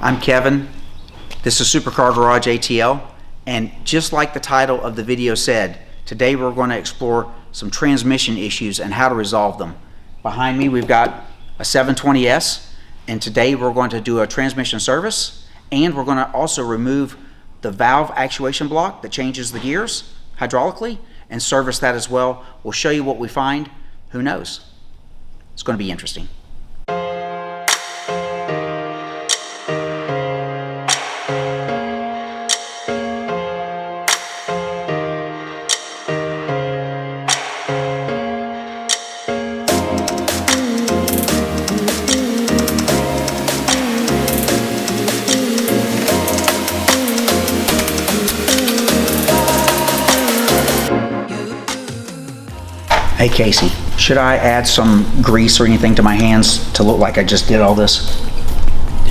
I'm Kevin. This is Supercar Garage ATL, and just like the title of the video said, today we're going to explore some transmission issues and how to resolve them. Behind me we've got a 720S, and today we're going to do a transmission service, and we're going to also remove the valve actuation block that changes the gears hydraulically and service that as well. We'll show you what we find. Who knows? It's going to be interesting. Hey Casey, should I add some grease or anything to my hands to look like I just did all this?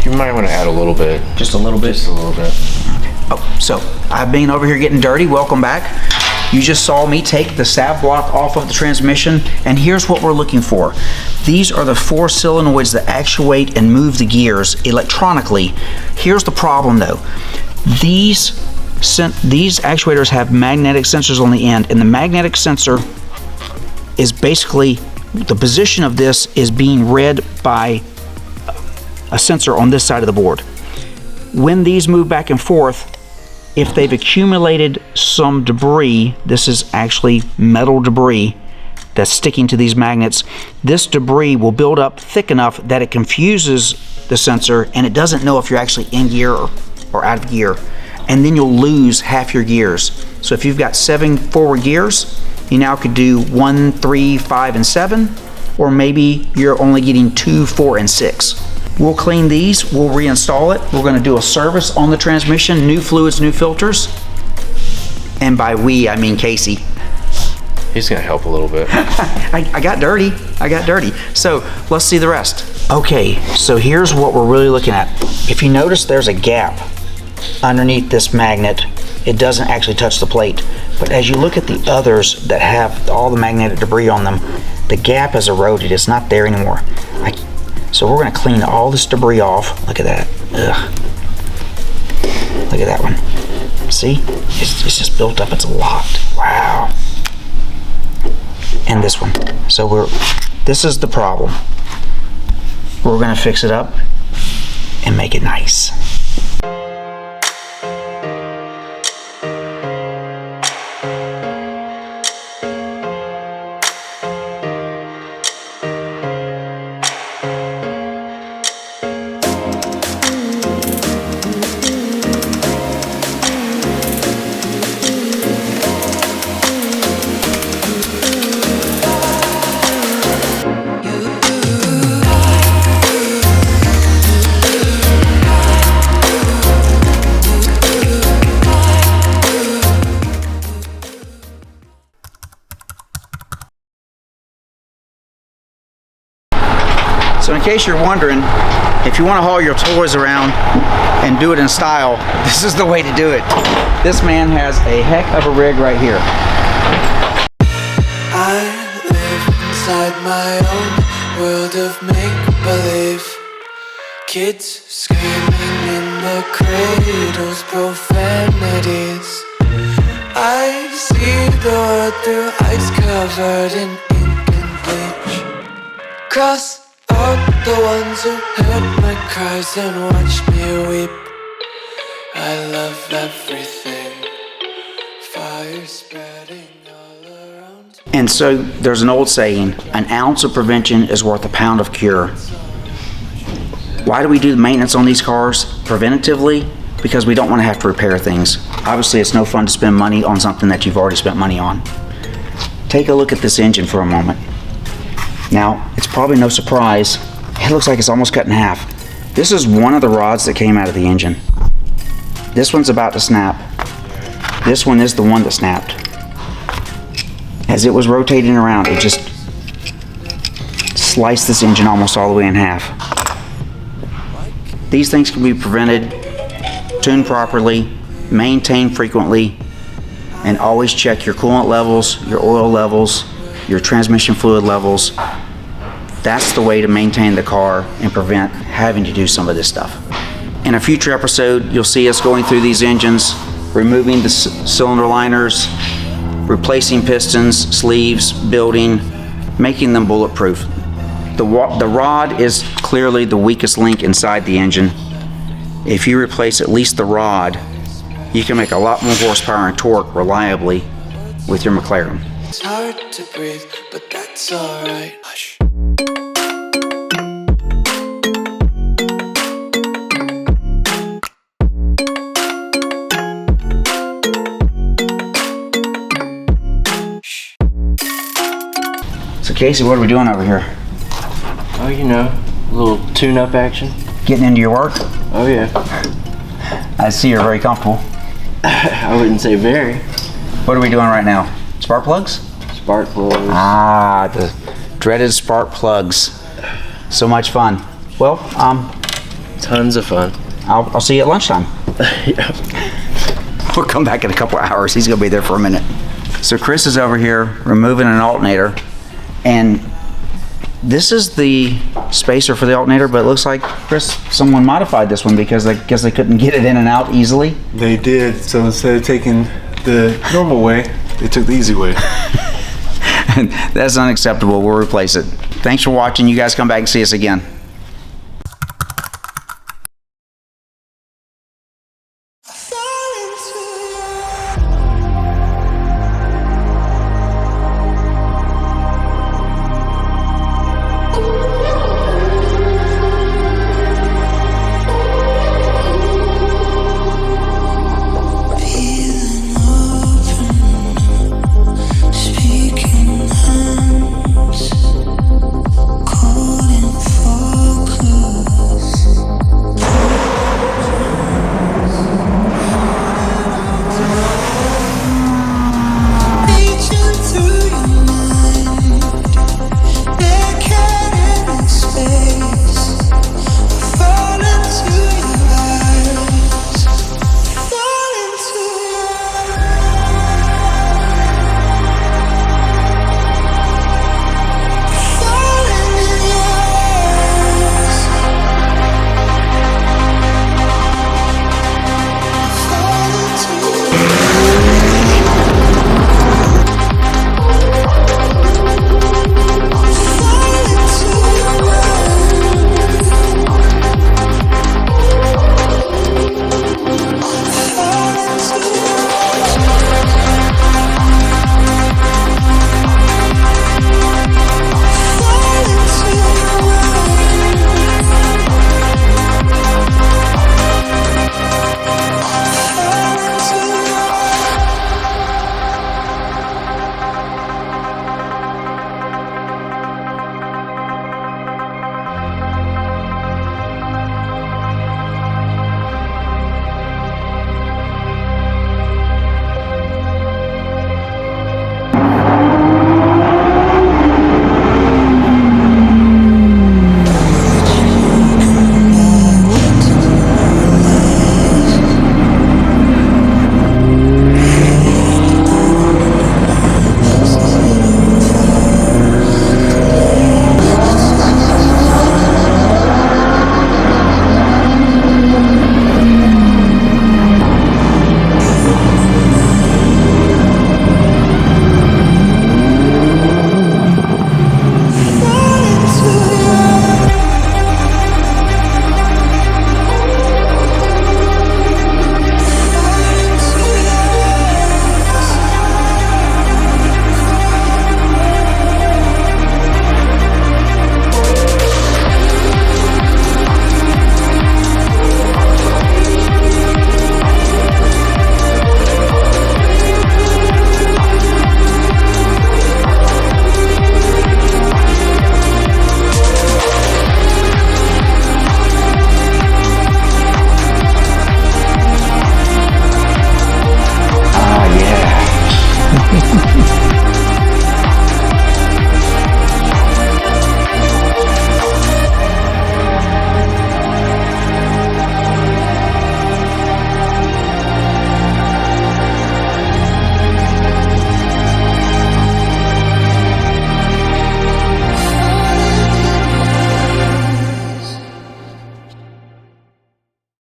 You might want to add a little bit. Just a little bit? Just a little bit. Okay. Oh, so I've been over here getting dirty. Welcome back. You just saw me take the salve block off of the transmission, and here's what we're looking for. These are the 4 solenoids that actuate and move the gears electronically. Here's the problem though. These actuators have magnetic sensors on the end, and the magnetic sensor is basically, the position of this is being read by a sensor on this side of the board. When these move back and forth, if they've accumulated some debris, this is actually metal debris that's sticking to these magnets, this debris will build up thick enough that it confuses the sensor and it doesn't know if you're actually in gear or out of gear, and then you'll lose half your gears. So if you've got 7 forward gears, you now could do 1, 3, 5, and 7, or maybe you're only getting 2, 4, and 6. We'll clean these, we'll reinstall it. We're gonna do a service on the transmission, new fluids, new filters. And by we, I mean Casey. He's gonna help a little bit. I got dirty, So let's see the rest. Okay, so here's what we're really looking at. If you notice, there's a gap underneath this magnet. It doesn't actually touch the plate, but as you look at the others that have all the magnetic debris on them, the gap is eroded. It's not there anymore. So we're going to clean all this debris off. Look at that. Ugh. Look at that one. See? It's just built up. It's a lot. Wow. And this one. So this is the problem. We're going to fix it up and make it nice. So in case you're wondering, if you want to haul your toys around and do it in style, this is the way to do it. This man has a heck of a rig right here. I live inside my own world of make-believe. Kids screaming in the cradles, profanities. I see the world through ice covered in ink and bleach. Cross out the ones who heard my cries and watched me weep. I love everything. Fire spreading all around. And so there's an old saying, an ounce of prevention is worth a pound of cure. Why do we do the maintenance on these cars preventatively? Because we don't want to have to repair things. Obviously it's no fun to spend money on something that you've already spent money on. Take a look at this engine for a moment. Now, it's probably no surprise, it looks like it's almost cut in half. This is one of the rods that came out of the engine. This one's about to snap. This one is the one that snapped. As it was rotating around, it just sliced this engine almost all the way in half. These things can be prevented, tuned properly, maintained frequently, and always check your coolant levels, your oil levels, your transmission fluid levels. That's the way to maintain the car and prevent having to do some of this stuff. In a future episode, you'll see us going through these engines, removing the cylinder liners, replacing pistons, sleeves, building, making them bulletproof. The rod is clearly the weakest link inside the engine. If you replace at least the rod, you can make a lot more horsepower and torque reliably with your McLaren. It's hard to breathe, but that's alright. Hush. So Casey, what are we doing over here? Oh, you know, a little tune-up action. Getting into your work? Oh yeah. I see you're very comfortable. I wouldn't say very. What are we doing right now? Spark plugs? Spark plugs. Ah, the dreaded spark plugs. So much fun. Well, Tons of fun. I'll see you at lunchtime. Yeah. We'll come back in a couple of hours. He's gonna be there for a minute. So Chris is over here removing an alternator, and this is the spacer for the alternator, but it looks like, Chris, someone modified this one because I guess they couldn't get it in and out easily. They did, so instead of taking the normal way, they took the easy way. That's unacceptable. We'll replace it. Thanks for watching. You guys come back and see us again.